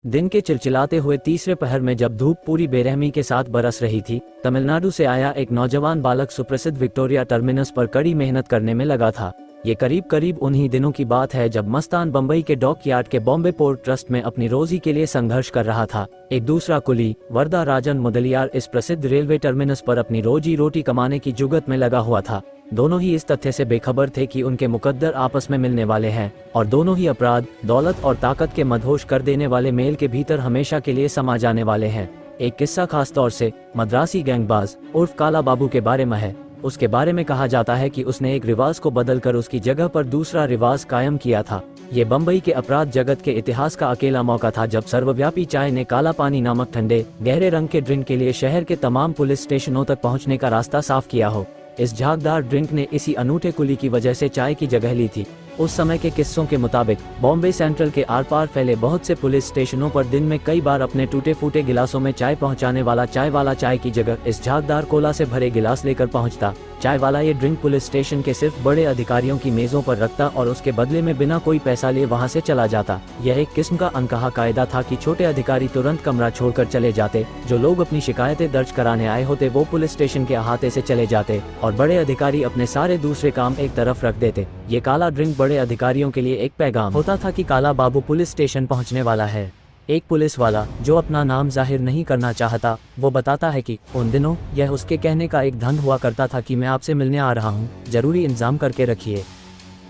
दिन के चिलचिलाते हुए तीसरे पहर में जब धूप पूरी बेरहमी के साथ बरस रही थी, तमिलनाडु से आया एक नौजवान बालक सुप्रसिद्ध विक्टोरिया टर्मिनस पर कड़ी मेहनत करने में लगा था। ये करीब करीब उन्हीं दिनों की बात है जब मस्तान बम्बई के डॉक यार्ड के बॉम्बे पोर्ट ट्रस्ट में अपनी रोजी के लिए संघर्ष कर रहा था। एक दूसरा कुली वरदा राजन मुदलियार इस प्रसिद्ध रेलवे टर्मिनस पर अपनी रोजी रोटी कमाने की जुगत में लगा हुआ था। दोनों ही इस तथ्य से बेखबर थे कि उनके मुकद्दर आपस में मिलने वाले हैं और दोनों ही अपराध, दौलत और ताकत के मदहोश कर देने वाले मेल के भीतर हमेशा के लिए समा जाने वाले हैं। एक किस्सा खास तौर से मद्रासी गैंगबाज उर्फ काला बाबू के बारे में है। उसके बारे में कहा जाता है कि उसने एक रिवाज को बदलकर उसकी जगह पर दूसरा रिवाज कायम किया था। ये बम्बई के अपराध जगत के इतिहास का अकेला मौका था जब सर्वव्यापी चाय ने काला पानी नामक ठंडे गहरे रंग के ड्रिंक के लिए शहर के तमाम पुलिस स्टेशनों तक पहुंचने का रास्ता साफ किया हो। इस झागदार ड्रिंक ने इसी अनूठे कुली की वजह से चाय की जगह ली थी। उस समय के किस्सों के मुताबिक बॉम्बे सेंट्रल के आर पार फैले बहुत से पुलिस स्टेशनों पर दिन में कई बार अपने टूटे फूटे गिलासों में चाय पहुंचाने वाला चाय वाला चाय की जगह इस झागदार कोला से भरे गिलास लेकर पहुंचता। चाय वाला ये ड्रिंक पुलिस स्टेशन के सिर्फ बड़े अधिकारियों की मेजों पर रखता और उसके बदले में बिना कोई पैसा लिए वहां से चला जाता। यह एक किस्म का अनकहा कायदा था कि छोटे अधिकारी तुरंत कमरा छोड़कर चले जाते। जो लोग अपनी शिकायतें दर्ज कराने आए होते वो पुलिस स्टेशन के अहाते से चले जाते और बड़े अधिकारी अपने सारे दूसरे काम एक तरफ रख देते। ये काला ड्रिंक बड़े अधिकारियों के लिए एक पैगाम होता था कि काला बाबू पुलिस स्टेशन पहुंचने वाला है। एक पुलिस वाला जो अपना नाम जाहिर नहीं करना चाहता, वो बताता है कि उन दिनों यह उसके कहने का एक धंध हुआ करता था कि मैं आपसे मिलने आ रहा हूँ, जरूरी इंतजाम करके रखिए।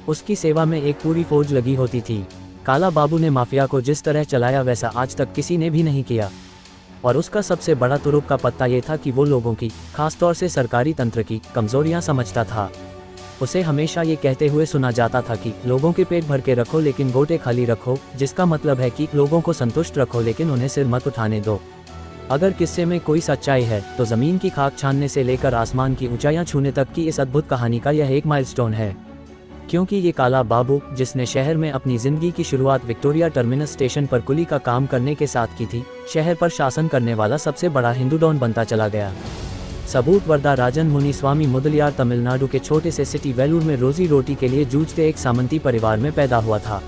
उसकी सेवा में एक पूरी फौज लगी होती थी। काला बाबू ने माफिया को जिस तरह चलाया वैसा आज तक किसी ने भी नहीं किया और उसका सबसे बड़ा तुरुप का पत्ता ये था कि वो लोगों की, खासतौर से सरकारी तंत्र की कमजोरियां समझता था। उसे हमेशा ये कहते हुए सुना जाता था कि लोगों के पेट भर के रखो लेकिन गोटे खाली रखो, जिसका मतलब है कि लोगों को संतुष्ट रखो लेकिन उन्हें सिर मत उठाने दो। अगर किस्से में कोई सच्चाई है तो जमीन की खाक छानने से लेकर आसमान की ऊंचाइयां छूने तक की इस अद्भुत कहानी का यह एक माइलस्टोन है, क्योंकि ये काला बाबू जिसने शहर में अपनी जिंदगी की शुरुआत विक्टोरिया टर्मिनस स्टेशन पर कुली का काम करने के साथ की थी, शहर पर शासन करने वाला सबसे बड़ा हिंदू डॉन बनता चला गया। सबूत वरदा राजन मुनीस्वामी मुदलियार तमिलनाडु के छोटे से सिटी वेलूर में रोजी रोटी के लिए जूझते एक सामंती परिवार में पैदा हुआ था।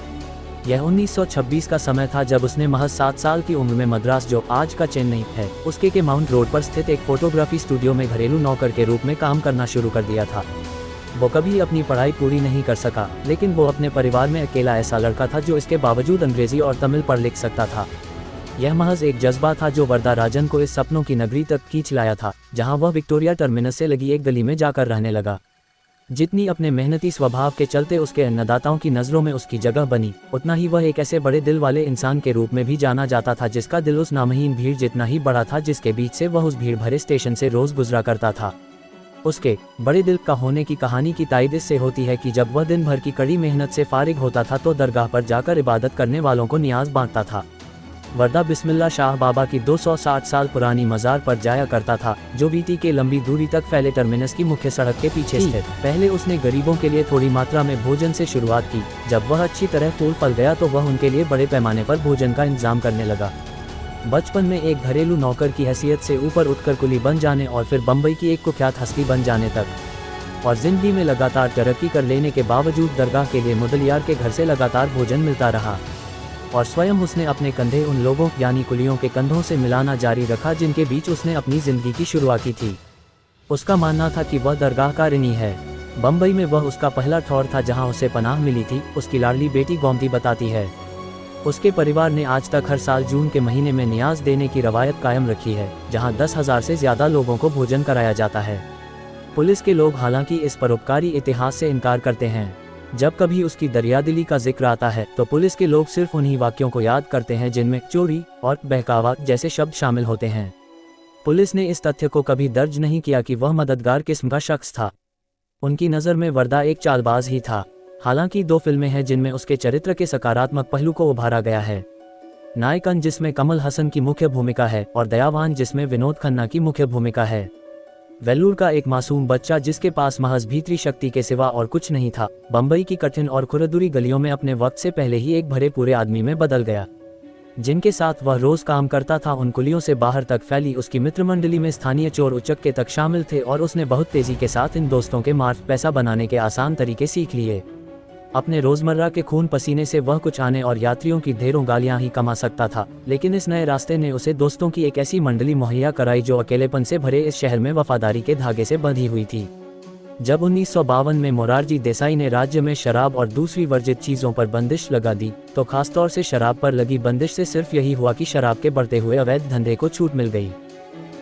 यह 1926 का समय था जब उसने महज 7 साल की उम्र में मद्रास, जो आज का चेन्नई है, उसके के माउंट रोड पर स्थित एक फोटोग्राफी स्टूडियो में घरेलू नौकर के रूप में काम करना शुरू कर दिया था। वो कभी अपनी पढ़ाई पूरी नहीं कर सका, लेकिन वो अपने परिवार में अकेला ऐसा लड़का था जो इसके बावजूद अंग्रेजी और तमिल पढ़ लिख सकता था। यह महज एक जज्बा था जो वरदा राजन को इस सपनों की नगरी तक खींच लाया था, जहां वह विक्टोरिया टर्मिनस से लगी एक गली में जाकर रहने लगा। जितनी अपने मेहनती स्वभाव के चलते उसके अन्नदाताओं की नजरों में उसकी जगह बनी, उतना ही वह एक ऐसे बड़े दिल वाले इंसान के रूप में भी जाना जाता था जिसका दिल उस नामहीन भीड़ जितना ही बड़ा था जिसके बीच से वह उस भीड़ भरे स्टेशन से रोज गुजरा करता था। उसके बड़े दिल का होने की कहानी की तायद इससे होती है कि जब वह दिन भर की कड़ी मेहनत से फारिग होता था तो दरगाह पर जाकर इबादत करने वालों को नियाज बांटता था। वरदा बिस्मिल्लाह शाह बाबा की 260 साल पुरानी मज़ार पर जाया करता था, जो वीटी के लंबी दूरी तक फैले टर्मिनस की मुख्य सड़क के पीछे स्थित। पहले उसने गरीबों के लिए थोड़ी मात्रा में भोजन से शुरुआत की। जब वह अच्छी तरह फूल फल गया तो वह उनके लिए बड़े पैमाने पर भोजन का इंतजाम करने लगा। बचपन में एक घरेलू नौकर की हैसियत से ऊपर उठकर कुली बन जाने और फिर बम्बई की एक कुख्यात हस्ती बन जाने तक, और जिंदगी में लगातार तरक्की कर लेने के बावजूद दरगाह के लिए मुदलियार के घर से लगातार भोजन मिलता रहा और स्वयं उसने अपने कंधे उन लोगों यानी कुलियों के कंधों से मिलाना जारी रखा जिनके बीच उसने अपनी जिंदगी की शुरुआत की थी। उसका मानना था कि वह दरगाह का ऋणी है। बम्बई में वह उसका पहला ठौर था जहां उसे पनाह मिली थी, उसकी लाडली बेटी गोमती बताती है। उसके परिवार ने आज तक हर साल जून के महीने में नियाज देने की रवायत कायम रखी है, जहां 10,000 से ज्यादा लोगों को भोजन कराया जाता है। पुलिस के लोग हालांकि इस परोपकारी इतिहास से इनकार करते हैं। जब कभी उसकी दरियादिली का जिक्र आता है तो पुलिस के लोग सिर्फ उन्हीं वाक्यों को याद करते हैं जिनमें चोरी और बहकावा जैसे शब्द शामिल होते हैं। पुलिस ने इस तथ्य को कभी दर्ज नहीं किया कि वह मददगार किस्म का शख्स था। उनकी नज़र में वरदा एक चालबाज ही था। हालांकि 2 फिल्में हैं जिनमें उसके चरित्र के सकारात्मक पहलू को उभारा गया है। नायकन जिसमें कमल हसन की मुख्य भूमिका है और दयावान जिसमें विनोद खन्ना की मुख्य भूमिका है। वेलूर का एक मासूम बच्चा जिसके पास महज भीतरी शक्ति के सिवा और कुछ नहीं था, बम्बई की कठिन और खुरदुरी गलियों में अपने वक्त से पहले ही एक भरे पूरे आदमी में बदल गया। जिनके साथ वह रोज काम करता था उन कुलियों से बाहर तक फैली उसकी मित्रमंडली में स्थानीय चोर उचक्के तक शामिल थे और उसने बहुत तेजी के साथ इन दोस्तों के मार्फ पैसा बनाने के आसान तरीके सीख लिए। अपने रोजमर्रा के खून पसीने से वह कुछ आने और यात्रियों की ढेरों गालियां ही कमा सकता था, लेकिन इस नए रास्ते ने उसे दोस्तों की एक ऐसी मंडली मुहैया कराई जो अकेलेपन से भरे इस शहर में वफादारी के धागे से बंधी हुई थी। जब 1952 में मोरारजी देसाई ने राज्य में शराब और दूसरी वर्जित चीजों पर बंदिश लगा दी, तो खासतौर से शराब पर लगी बंदिश से सिर्फ यही हुआ कि शराब के बढ़ते हुए अवैध धंधे को छूट मिल गई।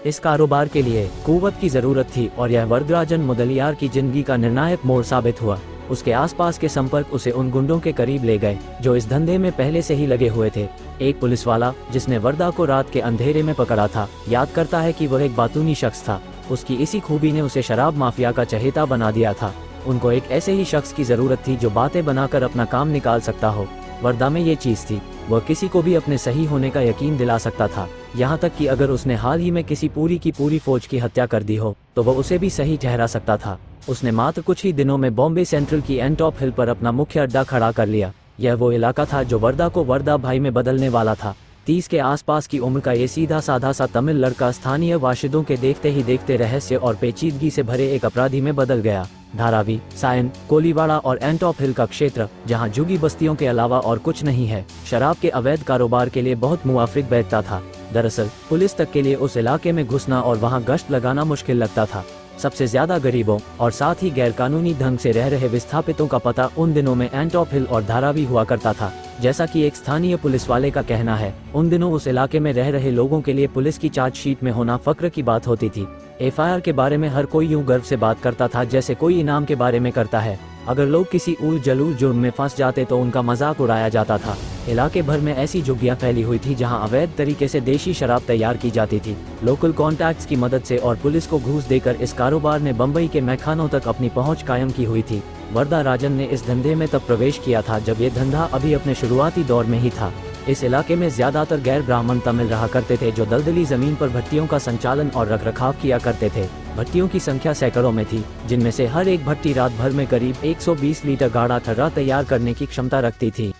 इस कारोबार के लिए कुव्वत की जरूरत थी और यह वरदराजन मुदलियार की जिंदगी का निर्णायक मोड़ साबित हुआ। उसके आसपास के संपर्क उसे उन गुंडों के करीब ले गए जो इस धंधे में पहले से ही लगे हुए थे। एक पुलिस वाला जिसने वर्दा को रात के अंधेरे में पकड़ा था याद करता है कि वह एक बातूनी शख्स था। उसकी इसी खूबी ने उसे शराब माफिया का चहेता बना दिया था। उनको एक ऐसे ही शख्स की जरूरत थी जो बातें बनाकर अपना काम निकाल सकता हो। वर्दा में ये चीज थी, वह किसी को भी अपने सही होने का यकीन दिला सकता था, यहाँ तक कि अगर उसने हाल ही में किसी पूरी की पूरी फौज की हत्या कर दी हो तो वह उसे भी सही ठहरा सकता था। उसने मात्र कुछ ही दिनों में बॉम्बे सेंट्रल की एंटॉप हिल पर अपना मुख्य अड्डा खड़ा कर लिया। यह वो इलाका था जो वर्दा को वर्दा भाई में बदलने वाला था। 30 के आसपास की उम्र का ये सीधा साधा सा तमिल लड़का स्थानीय वाशिदों के देखते ही देखते रहस्य और पेचीदगी से भरे एक अपराधी में बदल गया। धारावी, सायन, कोलीवाड़ा और एंटॉप हिल का क्षेत्र, जहां झुग्गी बस्तियों के अलावा और कुछ नहीं है, शराब के अवैध कारोबार के लिए बहुत मुआफिक बैठता था। दरअसल पुलिस तक के लिए उस इलाके में घुसना और वहां गश्त लगाना मुश्किल लगता था। सबसे ज्यादा गरीबों और साथ ही गैरकानूनी ढंग से रह रहे विस्थापितों का पता उन दिनों में एंटॉप हिल और धारावी हुआ करता था। जैसा कि एक स्थानीय पुलिस वाले का कहना है, उन दिनों उस इलाके में रह रहे लोगों के लिए पुलिस की चार्जशीट में होना फक्र की बात होती थी। एफआईआर के बारे में हर कोई यूं गर्व से बात करता था जैसे कोई इनाम के बारे में करता है। अगर लोग किसी ऊल जलूल जुर्म में फंस जाते तो उनका मजाक उड़ाया जाता था। इलाके भर में ऐसी झुग्गियां फैली हुई थी जहां अवैध तरीके से देशी शराब तैयार की जाती थी। लोकल कॉन्टैक्ट्स की मदद से और पुलिस को घूस देकर इस कारोबार ने बम्बई के मैखानों तक अपनी पहुंच कायम की हुई थी। वर्दा राजन ने इस धंधे में तब प्रवेश किया था जब ये धंधा अभी अपने शुरुआती दौर में ही था। इस इलाके में ज्यादातर गैर ब्राह्मण तमिल रहा करते थे जो दलदली जमीन पर भट्टियों का संचालन और रखरखाव किया करते थे। भट्टियों की संख्या सैकड़ों में थी, जिनमें से हर एक भट्टी रात भर में करीब 120 लीटर गाढ़ा ठर्रा तैयार करने की क्षमता रखती थी।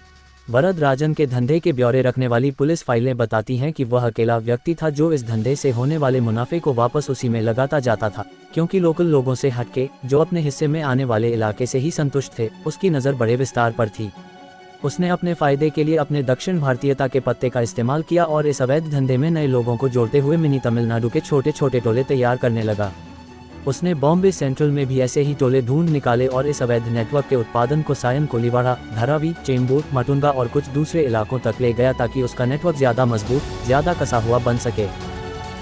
वरद राजन के धंधे के ब्यौरे रखने वाली पुलिस फाइलें बताती हैं कि वह अकेला व्यक्ति था जो इस धंधे से होने वाले मुनाफे को वापस उसी में लगाता जाता था, क्योंकि लोकल लोगों से हटके जो अपने हिस्से में आने वाले इलाके से ही संतुष्ट थे, उसकी नज़र बड़े विस्तार पर थी। उसने अपने फायदे के लिए अपने दक्षिण भारतीयता के पत्ते का इस्तेमाल किया और इस अवैध धंधे में नए लोगों को जोड़ते हुए मिनी तमिलनाडु के छोटे छोटे टोले तैयार करने लगा। उसने बॉम्बे सेंट्रल में भी ऐसे ही टोले ढूंढ निकाले और इस अवैध नेटवर्क के उत्पादन को सायन, कोलीवाड़ा, धारावी, चेंबूर, मटुंगा और कुछ दूसरे इलाकों तक ले गया ताकि उसका नेटवर्क ज्यादा मजबूत, ज्यादा कसा हुआ बन सके।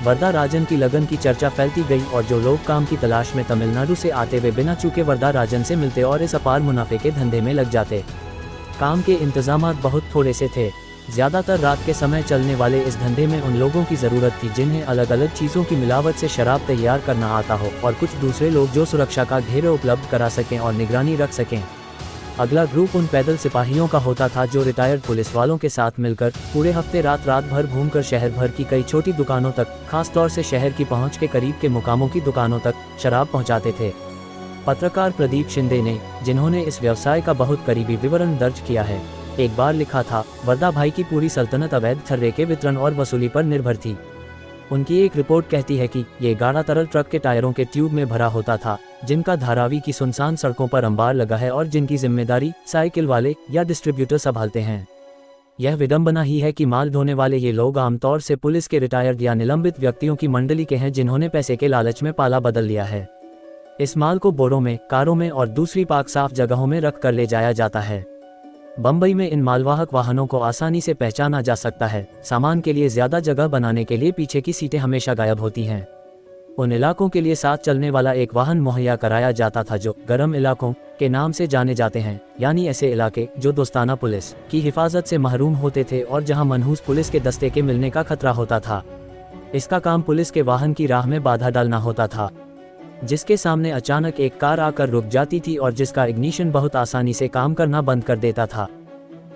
वर्दा राजन की लगन की चर्चा फैलती गई और जो लोग काम की तलाश में तमिलनाडु से आते वे बिना चूके वर्दा राजन से मिलते और इस अपार मुनाफे के धंधे में लग जाते। काम के इंतजामात बहुत थोड़े से थे। ज्यादातर रात के समय चलने वाले इस धंधे में उन लोगों की जरूरत थी जिन्हें अलग अलग चीजों की मिलावट से शराब तैयार करना आता हो, और कुछ दूसरे लोग जो सुरक्षा का घेरे उपलब्ध करा सकें और निगरानी रख सकें। अगला ग्रुप उन पैदल सिपाहियों का होता था जो रिटायर्ड पुलिस वालों के साथ मिलकर पूरे हफ्ते रात भर घूमकर शहर भर की कई छोटी दुकानों तक, खासतौर से शहर की पहुंच के करीब के मुकामों की दुकानों तक शराब पहुंचाते थे। पत्रकार प्रदीप शिंदे ने, जिन्होंने इस व्यवसाय का बहुत करीबी विवरण दर्ज किया है, एक बार लिखा था, वर्दा भाई की पूरी सल्तनत अवैध ठर्रे के वितरण और वसूली पर निर्भर थी। उनकी एक रिपोर्ट कहती है कि ये गाढ़ा तरल ट्रक के टायरों के ट्यूब में भरा होता था, जिनका धारावी की सुनसान सड़कों पर अंबार लगा है और जिनकी जिम्मेदारी साइकिल वाले या डिस्ट्रीब्यूटर संभालते हैं। यह विडंबना ही है कि माल ढोने वाले ये लोग आमतौर से पुलिस के रिटायर्ड या निलंबित व्यक्तियों की मंडली के हैं जिन्होंने पैसे के लालच में पाला बदल लिया है। इस माल को बोरों में, कारों में और दूसरी पाक साफ जगहों में रख कर ले जाया जाता है। बम्बई में इन मालवाहक वाहनों को आसानी से पहचाना जा सकता है। सामान के लिए ज्यादा जगह बनाने के लिए पीछे की सीटें हमेशा गायब होती हैं। उन इलाकों के लिए साथ चलने वाला एक वाहन मुहैया कराया जाता था जो गर्म इलाकों के नाम से जाने जाते हैं, यानी ऐसे इलाके जो दोस्ताना पुलिस की हिफाजत से महरूम होते थे और जहां मनहूस पुलिस के दस्ते के मिलने का खतरा होता था। इसका काम पुलिस के वाहन की राह में बाधा डालना होता था, जिसके सामने अचानक एक कार आकर रुक जाती थी और जिसका इग्निशन बहुत आसानी से काम करना बंद कर देता था।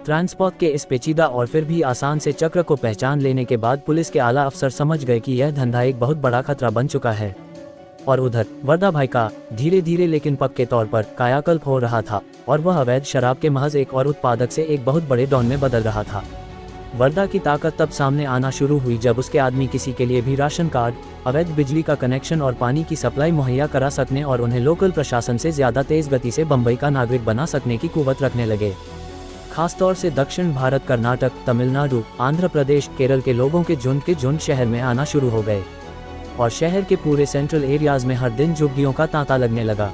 ट्रांसपोर्ट के इस पेचीदा और फिर भी आसान से चक्र को पहचान लेने के बाद पुलिस के आला अफसर समझ गए कि यह धंधा एक बहुत बड़ा खतरा बन चुका है। और उधर वर्दा भाई का धीरे धीरे लेकिन पक्के तौर पर कायाकल्प हो रहा था और वह अवैध शराब के महज एक और उत्पादक से एक बहुत बड़े डॉन में बदल रहा था। वर्दा की ताकत तब सामने आना शुरू हुई जब उसके आदमी किसी के लिए भी राशन कार्ड, अवैध बिजली का कनेक्शन और पानी की सप्लाई मुहैया करा सकने और उन्हें लोकल प्रशासन से ज़्यादा तेज़ गति से बम्बई का नागरिक बना सकने की कुव्वत रखने लगे। खासतौर से दक्षिण भारत कर्नाटक, तमिलनाडु, आंध्र प्रदेश, केरल के लोगों के झुंड शहर में आना शुरू हो गए और शहर के पूरे सेंट्रल एरियाज में हर दिन झुग्गियों का तांता लगने लगा।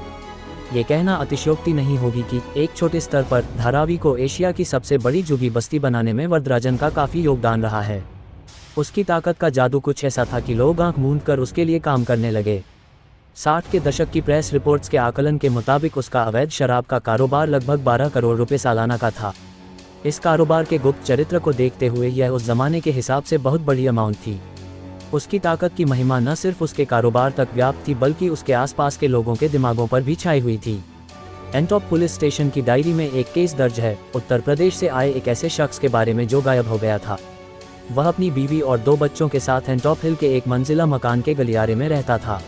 ये कहना अतिशयोक्ति नहीं होगी कि एक छोटे स्तर पर धारावी को एशिया की सबसे बड़ी झुग्गी बस्ती बनाने में वरदराजन का काफ़ी योगदान रहा है। उसकी ताकत का जादू कुछ ऐसा था कि लोग आंख मूंद कर उसके लिए काम करने लगे। 60 के दशक की प्रेस रिपोर्ट्स के आकलन के मुताबिक उसका अवैध शराब का कारोबार लगभग 12 करोड़ रुपए सालाना का था। इस कारोबार के गुप्त चरित्र को देखते हुए यह उस जमाने के हिसाब से बहुत बड़ी अमाउंट थी। उसकी ताकत की महिमा न सिर्फ उसके कारोबार तक व्याप्त थी बल्कि उसके आसपास के लोगों के दिमागों पर भी छाई हुई थी। एंटॉप पुलिस स्टेशन की डायरी में एक केस दर्ज है उत्तर प्रदेश से आए एक ऐसे शख्स के बारे में जो गायब हो गया था। वह अपनी बीवी और 2 बच्चों के साथ एंटॉप हिल के एक मंजिला मकान के गलियारे में रहता था।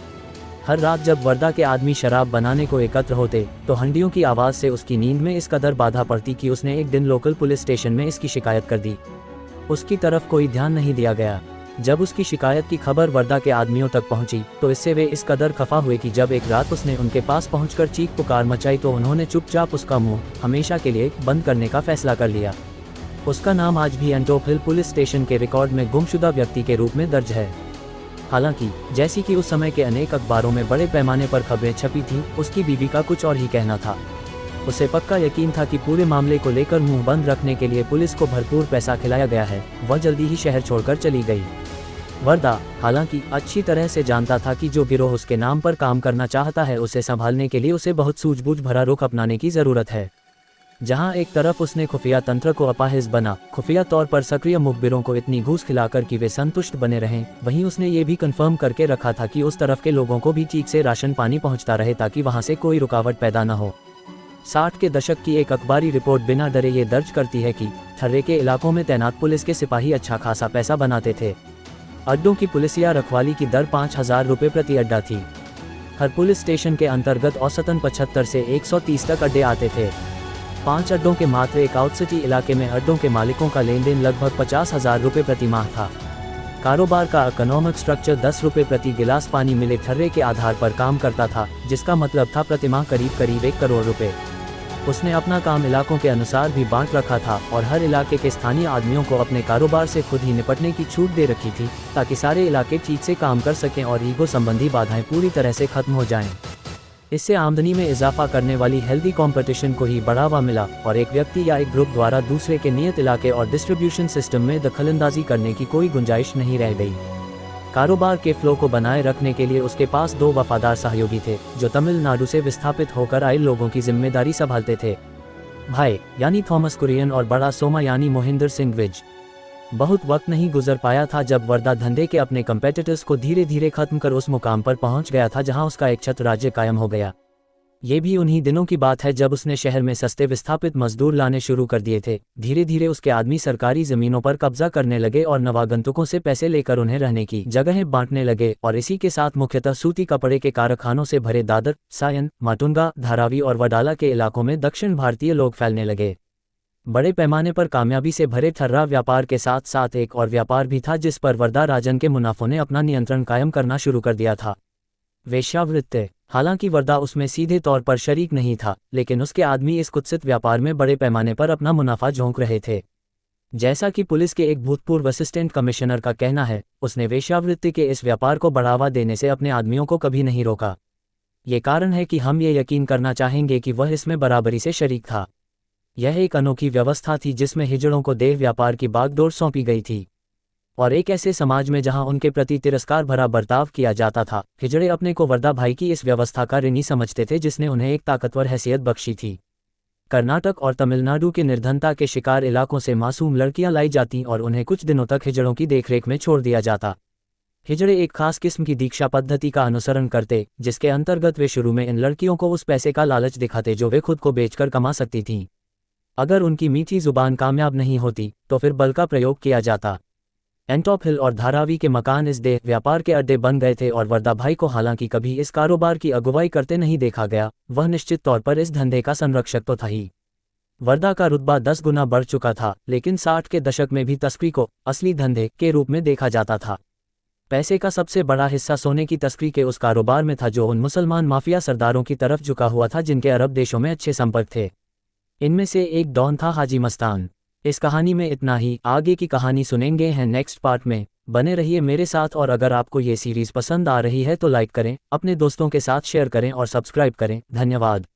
हर रात जब वर्दा के आदमी शराब बनाने को एकत्र होते तो हंडियों की आवाज़ से उसकी नींद में इस कदर बाधा पड़ती कि उसने एक दिन लोकल पुलिस स्टेशन में इसकी शिकायत कर दी। उसकी तरफ कोई ध्यान नहीं दिया गया। जब उसकी शिकायत की खबर वर्दा के आदमियों तक पहुंची तो इससे वे इस कदर खफा हुए कि जब एक रात उसने उनके पास पहुंचकर चीख पुकार मचाई तो उन्होंने चुपचाप उसका मुंह हमेशा के लिए बंद करने का फैसला कर लिया। उसका नाम आज भी एंटॉप हिल पुलिस स्टेशन के रिकॉर्ड में गुमशुदा व्यक्ति के रूप में दर्ज है। हालांकि जैसी कि उस समय के अनेक अखबारों में बड़े पैमाने पर खबरें छपी थीं, उसकी बीवी का कुछ और ही कहना था। उसे पक्का यकीन था कि पूरे मामले को लेकर मुंह बंद रखने के लिए पुलिस को भरपूर पैसा खिलाया गया है। वह जल्दी ही शहर छोड़कर चली गई। वर्दा हालांकि अच्छी तरह से जानता था कि जो गिरोह उसके नाम पर काम करना चाहता है उसे संभालने के लिए उसे बहुत सूझबूझ भरा रुख अपनाने की ज़रूरत है। जहां एक तरफ उसने खुफिया तंत्र को अपाहिज बना खुफिया तौर पर सक्रिय मुखबिरों को इतनी घूस खिलाकर कि वे संतुष्ट बने रहें, वहीं उसने ये भी कंफर्म करके रखा था कि उस तरफ के लोगों को भी ठीक से राशन पानी पहुंचता रहे ताकि वहां से कोई रुकावट पैदा न हो। 60 के दशक की एक अखबारी रिपोर्ट बिना डरे ये दर्ज करती है कि थर्रे के इलाकों में तैनात पुलिस के सिपाही अच्छा खासा पैसा बनाते थे। अड्डों की पुलिसिया रखवाली की दर 5,000 रुपये प्रति अड्डा थी। हर पुलिस स्टेशन के अंतर्गत औसतन 75 से 130 तक अड्डे आते थे। 5 अड्डों के मात्र एक आउटसिटी इलाके में अड्डों के मालिकों का लेन देन लगभग 50,000 रुपये प्रति माह था। कारोबार का इकोनॉमिक स्ट्रक्चर 10 रुपये प्रति गिलास पानी मिले थर्रे के आधार पर काम करता था, जिसका मतलब था प्रतिमाह करीब 1 करोड़ रुपए। उसने अपना काम इलाकों के अनुसार भी बांट रखा था और हर इलाके के स्थानीय आदमियों को अपने कारोबार से खुद ही निपटने की छूट दे रखी थी ताकि सारे इलाके ठीक से काम कर सकें और ईगो संबंधी बाधाएं पूरी तरह से खत्म हो जाएं। इससे आमदनी में इजाफा करने वाली हेल्दी कंपटीशन को ही बढ़ावा मिला और एक व्यक्ति या एक ग्रुप द्वारा दूसरे के नियत इलाके और डिस्ट्रीब्यूशन सिस्टम में दखलंदाजी करने की कोई गुंजाइश नहीं रह गई। कारोबार के फ्लो को बनाए रखने के लिए उसके पास 2 वफादार सहयोगी थे जो तमिलनाडु से विस्थापित होकर आए लोगों की जिम्मेदारी संभालते थे। भाई यानी थॉमस कुरियन और बड़ा सोमा यानी मोहिंदर सिंह विज। बहुत वक्त नहीं गुजर पाया था जब वर्दा धंधे के अपने कंपेटिटर्स को धीरे धीरे खत्म कर उस मुकाम पर पहुंच गया था जहां उसका एक छत्र राज्य कायम हो गया। ये भी उन्हीं दिनों की बात है जब उसने शहर में सस्ते विस्थापित मजदूर लाने शुरू कर दिए थे। धीरे धीरे उसके आदमी सरकारी जमीनों पर कब्जा करने लगे और नवागंतुकों से पैसे लेकर उन्हें रहने की जगहें बांटने लगे और इसी के साथ मुख्यतः सूती कपड़े के कारखानों से भरे दादर, सायन, माटुंगा, धारावी और वडाला के इलाकों में दक्षिण भारतीय लोग फैलने लगे। बड़े पैमाने पर कामयाबी से भरे थर्रा व्यापार के साथ साथ एक और व्यापार भी था जिस पर वर्दा राजन के मुनाफों ने अपना नियंत्रण कायम करना शुरू कर दिया था, वेश्यावृत्ति। हालांकि वर्दा उसमें सीधे तौर पर शरीक नहीं था, लेकिन उसके आदमी इस कुत्सित व्यापार में बड़े पैमाने पर अपना मुनाफा झोंक रहे थे। जैसा कि पुलिस के एक भूतपूर्व असिस्टेंट कमिश्नर का कहना है, उसने वेश्यावृत्ति के इस व्यापार को बढ़ावा देने से अपने आदमियों को कभी नहीं रोका। ये कारण है कि हम ये यकीन करना चाहेंगे कि वह इसमें बराबरी से शरीक था। यह एक अनोखी व्यवस्था थी जिसमें हिजड़ों को देह व्यापार की बागडोर सौंपी गई थी और एक ऐसे समाज में जहां उनके प्रति तिरस्कार भरा बर्ताव किया जाता था, हिजड़े अपने को वर्दा भाई की इस व्यवस्था का ऋणी समझते थे जिसने उन्हें एक ताकतवर हैसियत बख्शी थी। कर्नाटक और तमिलनाडु के निर्धनता के शिकार इलाकों से मासूम लड़कियां लाई जाती और उन्हें कुछ दिनों तक हिजड़ों की देखरेख में छोड़ दिया जाता। हिजड़े एक खास किस्म की दीक्षा पद्धति का अनुसरण करते जिसके अंतर्गत वे शुरू में इन लड़कियों को उस पैसे का लालच दिखाते जो वे खुद को बेचकर कमा सकती थीं। अगर उनकी मीठी जुबान कामयाब नहीं होती तो फिर बल का प्रयोग किया जाता। एंटॉप हिल और धारावी के मकान इस देह व्यापार के अड्डे बन गए थे और वर्दा भाई को हालांकि कभी इस कारोबार की अगुवाई करते नहीं देखा गया, वह निश्चित तौर पर इस धंधे का संरक्षक तो था ही। वर्दा का रुतबा 10 गुना बढ़ चुका था, लेकिन 60 के दशक में भी तस्करी को असली धंधे के रूप में देखा जाता था। पैसे का सबसे बड़ा हिस्सा सोने की तस्करी के उस कारोबार में था जो उन मुसलमान माफिया सरदारों की तरफ झुका हुआ था जिनके अरब देशों में अच्छे संपर्क थे। इनमें से एक डॉन था हाजी मस्तान। इस कहानी में इतना ही, आगे की कहानी सुनेंगे हैं नेक्स्ट पार्ट में। बने रहिए मेरे साथ, और अगर आपको ये सीरीज पसंद आ रही है तो लाइक करें, अपने दोस्तों के साथ शेयर करें और सब्सक्राइब करें। धन्यवाद।